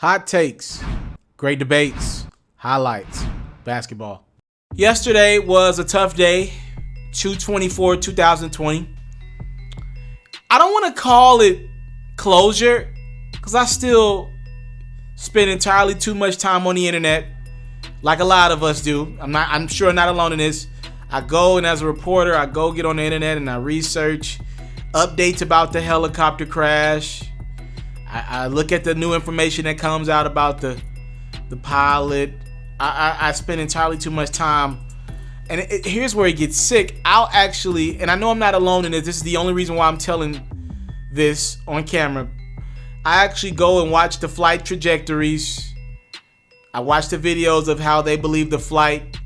Hot takes, great debates, highlights, basketball. Yesterday was a tough day, 2/24/2020. I don't want to call it closure because I still spend entirely too much time on the internet, like a lot of us do. I'm sure not alone in this. I go, and as a reporter, I go get on the internet and I research updates about the helicopter crash. I look at the new information that comes out about the pilot. I spend entirely too much time. And here's where it gets sick. I'll actually, and I know I'm not alone in this. This is the only reason why I'm telling this on camera. I actually go and watch the flight trajectories. I watch the videos of how they believe the flight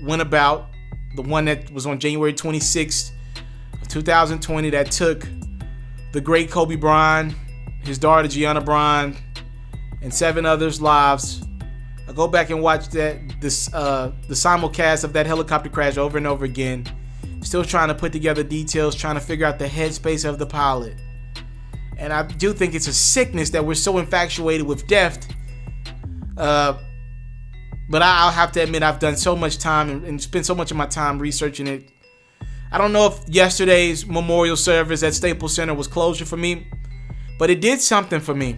went about. The one that was on January 26th of 2020 that took the great Kobe Bryant, his daughter Gianna Bryant, and 7 others' lives. I go back and watch the simulcast of that helicopter crash over and over again. Still trying to put together details, trying to figure out the headspace of the pilot. And I do think it's a sickness that we're so infatuated with death. But I'll have to admit I've done so much time and spent so much of my time researching it. I don't know if yesterday's memorial service at Staples Center was closure for me, but it did something for me.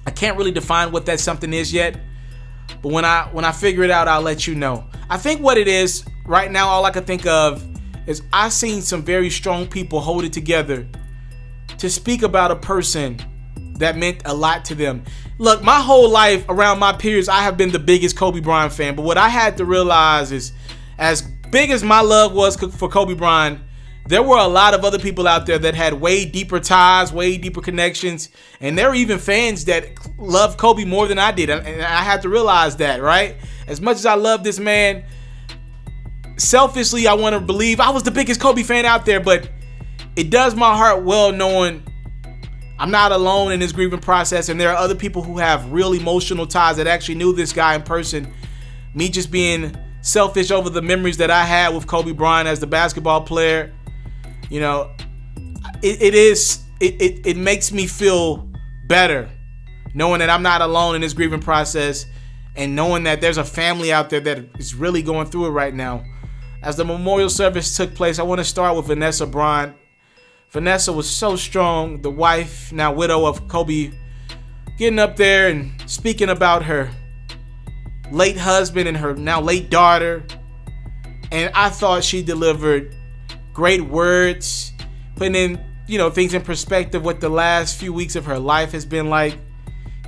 I can't really define what that something is yet, but when I figure it out, I'll let you know. I think what it is right now, all I can think of is I've seen some very strong people hold it together to speak about a person that meant a lot to them. Look, my whole life around my peers, I have been the biggest Kobe Bryant fan, but what I had to realize is as big as my love was for Kobe Bryant, there were a lot of other people out there that had way deeper ties, way deeper connections, and there were even fans that loved Kobe more than I did, and I had to realize that, right? As much as I love this man, selfishly, I want to believe I was the biggest Kobe fan out there, but it does my heart well knowing I'm not alone in this grieving process, and there are other people who have real emotional ties that actually knew this guy in person. Me just being selfish over the memories that I had with Kobe Bryant as the basketball player. You know, it makes me feel better knowing that I'm not alone in this grieving process and knowing that there's a family out there that is really going through it right now. As the memorial service took place, I want to start with Vanessa Bryant. Vanessa was so strong, the wife, now widow of Kobe, getting up there and speaking about her late husband and her now late daughter. And I thought she delivered great words, putting in, things in perspective, what the last few weeks of her life has been like.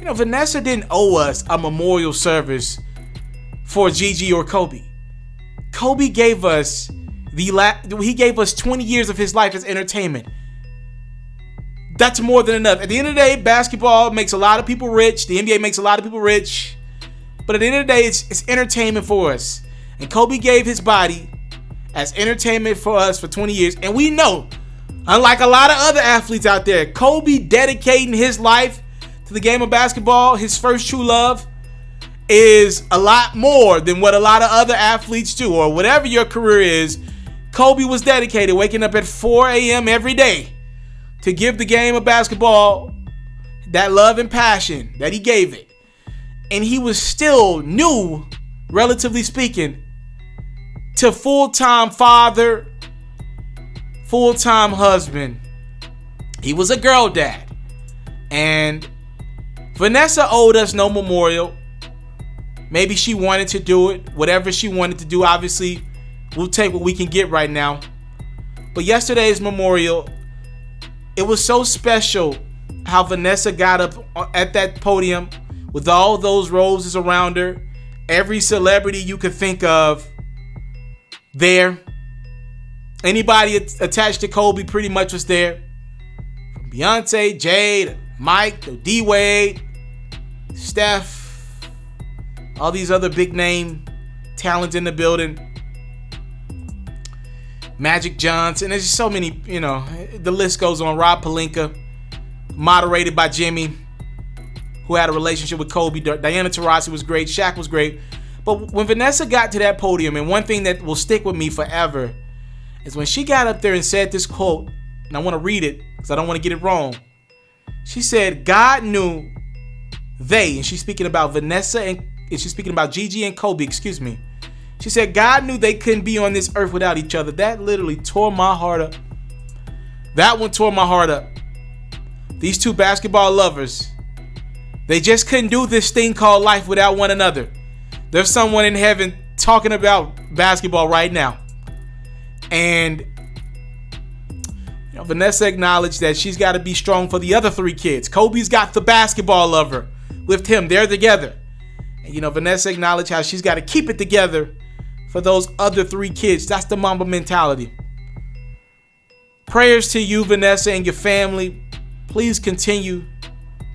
Vanessa didn't owe us a memorial service for Gigi or Kobe. Kobe gave us he gave us 20 years of his life as entertainment. That's more than enough. At the end of the day, basketball makes a lot of people rich. The NBA makes a lot of people rich. But at the end of the day, it's entertainment for us. And Kobe gave his body as entertainment for us for 20 years. And we know, unlike a lot of other athletes out there, Kobe dedicating his life to the game of basketball, his first true love, is a lot more than what a lot of other athletes do, or whatever your career is. Kobe was dedicated, waking up at 4 a.m. every day to give the game of basketball that love and passion that he gave it. And he was still new, relatively speaking, to full-time father, full-time husband. He was a girl dad. And Vanessa owed us no memorial. Maybe she wanted to do it. Whatever she wanted to do, obviously, we'll take what we can get right now. But yesterday's memorial, it was so special how Vanessa got up at that podium with all those roses around her. Every celebrity you could think of there. Anybody attached to Kobe pretty much was there. From Beyonce, Jade, Mike, D-Wade, Steph, all these other big name talents in the building. Magic Johnson. There's just so many, the list goes on. Rob Pelinka, moderated by Jimmy, who had a relationship with Kobe. Diana Taurasi was great. Shaq was great. But when Vanessa got to that podium, and one thing that will stick with me forever is when she got up there and said this quote, and I want to read it because I don't want to get it wrong. She said, God knew and she's speaking about Vanessa and she's speaking about Gigi and Kobe, excuse me. She said, God knew they couldn't be on this earth without each other. That literally tore my heart up. That one tore my heart up. These two basketball lovers, they just couldn't do this thing called life without one another. There's someone in heaven talking about basketball right now. And Vanessa acknowledged that she's got to be strong for the other three kids. Kobe's got the basketball lover with him. They're together. And Vanessa acknowledged how she's got to keep it together for those other three kids. That's the Mamba mentality. Prayers to you, Vanessa, and your family. Please continue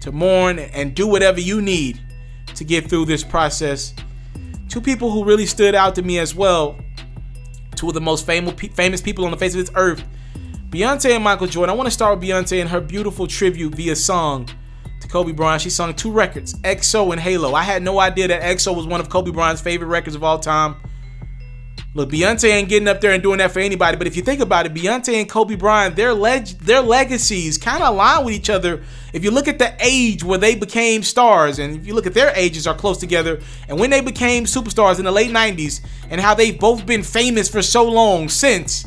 to mourn and do whatever you need to get through this process. Two people who really stood out to me as well. Two of the most famous people on the face of this earth. Beyonce and Michael Jordan. I want to start with Beyonce and her beautiful tribute via song to Kobe Bryant. She sung 2 records, EXO and Halo. I had no idea that EXO was one of Kobe Bryant's favorite records of all time. Look, Beyonce ain't getting up there and doing that for anybody, but if you think about it, Beyonce and Kobe Bryant, their legacies kind of align with each other. If you look at the age where they became stars, and if you look at their ages are close together, and when they became superstars in the late 90s, and how they've both been famous for so long since,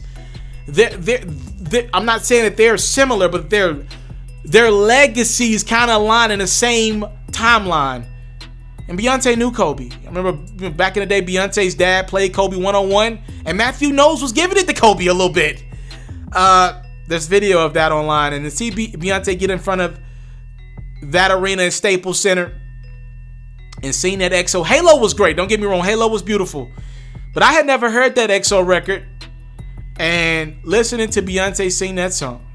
I'm not saying that they're similar, but their legacies kind of align in the same timeline. And Beyonce knew Kobe. I remember back in the day, Beyonce's dad played Kobe one-on-one, and Matthew Knowles was giving it to Kobe a little bit. There's video of that online, and to see Beyonce get in front of that arena at Staples Center and seeing that EXO. Halo was great, don't get me wrong, Halo was beautiful. But I had never heard that EXO record, and listening to Beyonce sing that song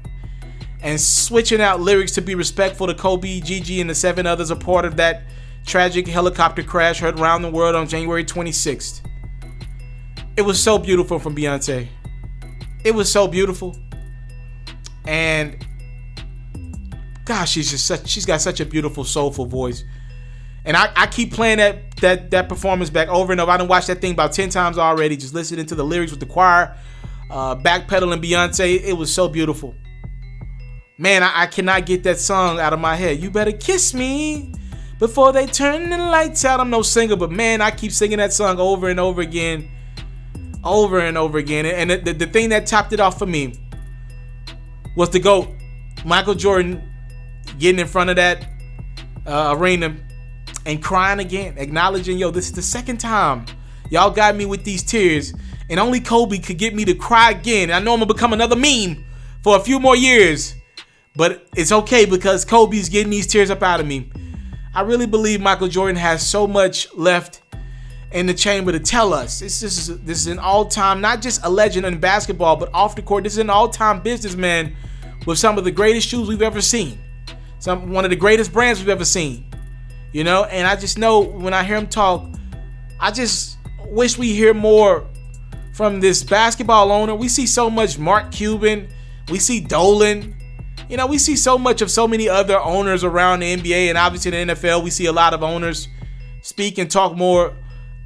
and switching out lyrics to be respectful to Kobe, Gigi, and the 7 others a part of that tragic helicopter crash heard around the world on January 26th. It was so beautiful from Beyonce. It was so beautiful. And gosh, she's got such a beautiful, soulful voice. And I keep playing that performance back over and over. I done watched that thing about 10 times already, just listening to the lyrics with the choir, backpedaling Beyonce. It was so beautiful. Man, I cannot get that song out of my head. You better kiss me before they turn the lights out. I'm no singer, but man, I keep singing that song over and over again. Over and over again. And the thing that topped it off for me was the GOAT, Michael Jordan, getting in front of that arena and crying again, acknowledging, this is the second time y'all got me with these tears, and only Kobe could get me to cry again. I know I'm going to become another meme for a few more years, but it's okay because Kobe's getting these tears up out of me. I really believe Michael Jordan has so much left in the chamber to tell us. This is an all-time, not just a legend in basketball, but off the court. This is an all-time businessman with some of the greatest shoes we've ever seen. One of the greatest brands we've ever seen. And I just know when I hear him talk, I just wish we hear more from this basketball owner. We see so much Mark Cuban. We see Dolan. We see so much of so many other owners around the NBA and obviously the NFL. We see a lot of owners speak and talk more.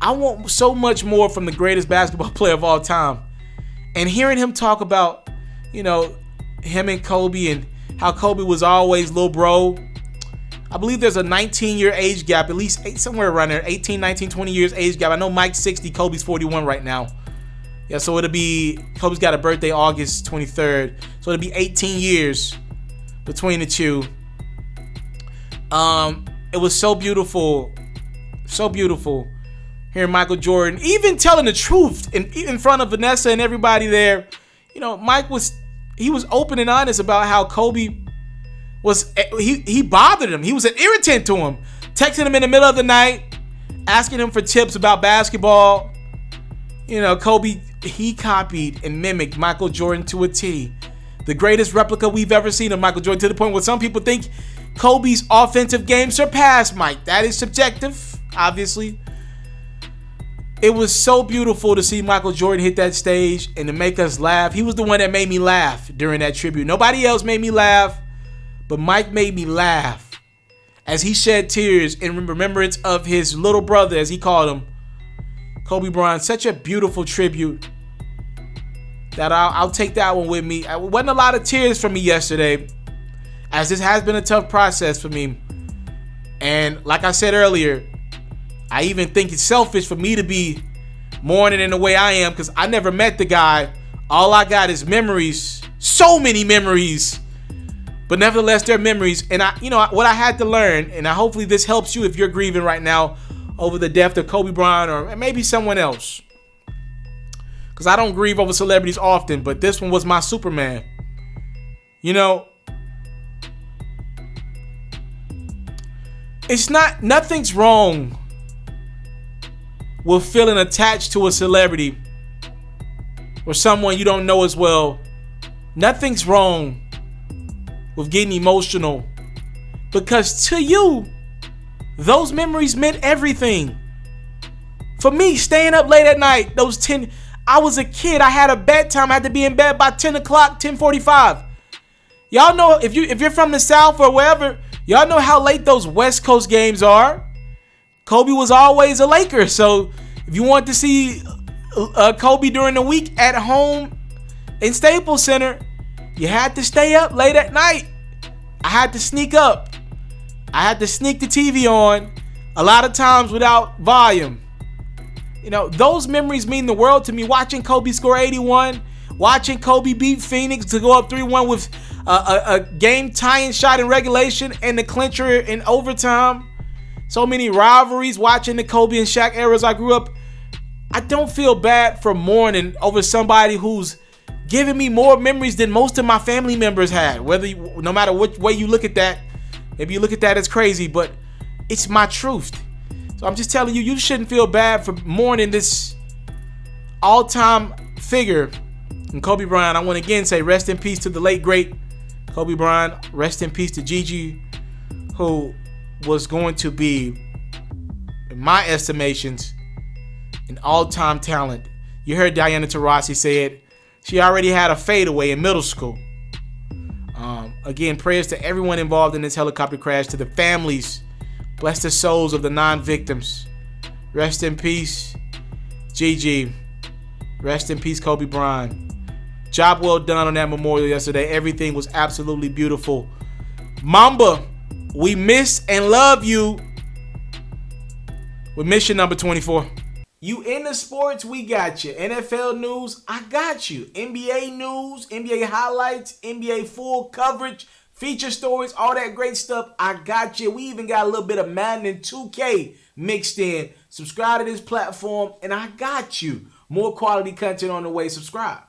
I want so much more from the greatest basketball player of all time. And hearing him talk about, him and Kobe and how Kobe was always little bro. I believe there's a 19-year age gap, at least somewhere around there, 18, 19, 20 years age gap. I know Mike's 60, Kobe's 41 right now. Yeah, so Kobe's got a birthday August 23rd. So it'll be 18 years between the two. It was so beautiful hearing Michael Jordan even telling the truth in front of Vanessa and everybody there. Mike was open and honest about how Kobe he bothered him. He was an irritant to him, texting him in the middle of the night, asking him for tips about basketball. Kobe, he copied and mimicked Michael Jordan to a T. The greatest replica we've ever seen of Michael Jordan, to the point where some people think Kobe's offensive game surpassed Mike. That is subjective, obviously. It was so beautiful to see Michael Jordan hit that stage and to make us laugh. He was the one that made me laugh during that tribute. Nobody else made me laugh, but Mike made me laugh as he shed tears in remembrance of his little brother, as he called him, Kobe Bryant. Such a beautiful tribute that I'll take that one with me. It wasn't a lot of tears from me yesterday, as this has been a tough process for me. And like I said earlier, I even think it's selfish for me to be mourning in the way I am, because I never met the guy. All I got is memories, so many memories, but nevertheless, they're memories. And what I had to learn, and hopefully this helps you if you're grieving right now over the death of Kobe Bryant or maybe someone else, because I don't grieve over celebrities often, but this one was my Superman. Nothing's wrong with feeling attached to a celebrity or someone you don't know as well. Nothing's wrong with getting emotional, because to you, those memories meant everything. For me, staying up late at night, I was a kid. I had a bedtime. I had to be in bed by 10 o'clock, 10:45. Y'all know, if you're from the South or wherever, y'all know how late those West Coast games are. Kobe was always a Laker, so if you want to see Kobe during the week at home in Staples Center, you had to stay up late at night. I had to sneak up. I had to sneak the TV on, a lot of times without volume. Those memories mean the world to me. Watching Kobe score 81, watching Kobe beat Phoenix to go up 3-1 with a game-tying shot in regulation and the clincher in overtime. So many rivalries, watching the Kobe and Shaq eras I grew up. I don't feel bad for mourning over somebody who's giving me more memories than most of my family members had. No matter which way you look at that, maybe you look at that as crazy, but it's my truth. So I'm just telling you, you shouldn't feel bad for mourning this all-time figure in Kobe Bryant. I want to again say rest in peace to the late, great Kobe Bryant. Rest in peace to Gigi, who was going to be, in my estimations, an all-time talent. You heard Diana Taurasi say it. She already had a fadeaway in middle school. Again, prayers to everyone involved in this helicopter crash, to the families. Bless the souls of the non-victims. Rest in peace, Gigi. Rest in peace, Kobe Bryant. Job well done on that memorial yesterday. Everything was absolutely beautiful. Mamba, we miss and love you. With mission number 24. You into sports, we got you. NFL news, I got you. NBA news, NBA highlights, NBA full coverage, feature stories, all that great stuff, I got you. We even got a little bit of Madden and 2K mixed in. Subscribe to this platform, and I got you. More quality content on the way. Subscribe.